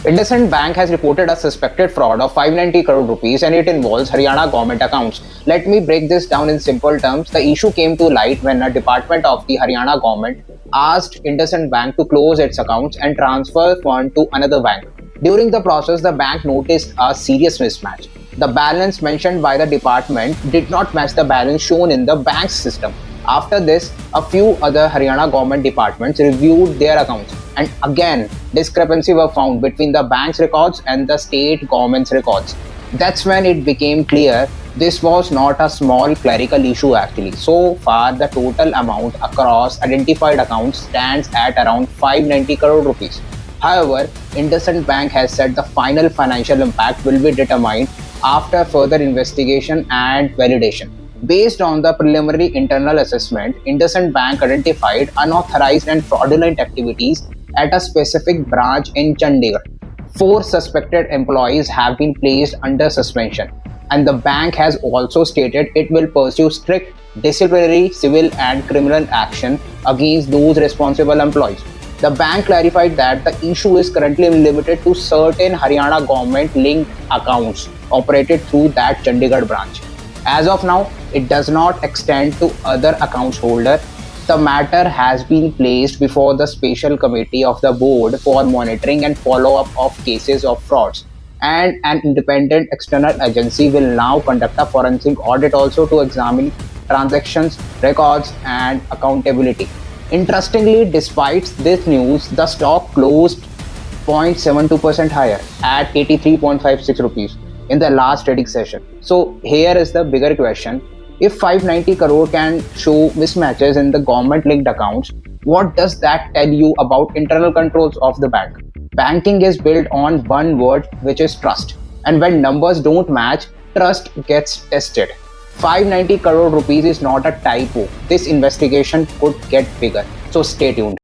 IndusInd Bank has reported a suspected fraud of 590 crore rupees and it involves Haryana government accounts. Let me break this down in simple terms. The issue came to light when a department of the Haryana government asked IndusInd Bank to close its accounts and transfer funds to another bank. During the process, the bank noticed a serious mismatch. The balance mentioned by the department did not match the balance shown in the bank's system. After this, a few other Haryana government departments reviewed their accounts, and again, discrepancies were found between the bank's records and the state government's records. That's when it became clear this was not a small clerical issue actually. So far, the total amount across identified accounts stands at around 590 crore rupees. However, IndusInd Bank has said the final financial impact will be determined after further investigation and validation. Based on the preliminary internal assessment, IndusInd Bank identified unauthorized and fraudulent activities at a specific branch in Chandigarh. 4 suspected employees have been placed under suspension, and the bank has also stated it will pursue strict disciplinary, civil, and criminal action against those responsible employees. The bank clarified that the issue is currently limited to certain Haryana government-linked accounts operated through that Chandigarh branch. As of now, it does not extend to other accounts holder. The matter has been placed before the special committee of the board for monitoring and follow-up of cases of frauds. And an independent external agency will now conduct a forensic audit also to examine transactions, records, and accountability. Interestingly, despite this news, the stock closed 0.72% higher at 83.56 rupees in the last trading session. So here is the bigger question. If 590 crore can show mismatches in the government-linked accounts, what does that tell you about internal controls of the bank? Banking is built on one word, which is trust. And when numbers don't match, trust gets tested. 590 crore rupees is not a typo. This investigation could get bigger. So stay tuned.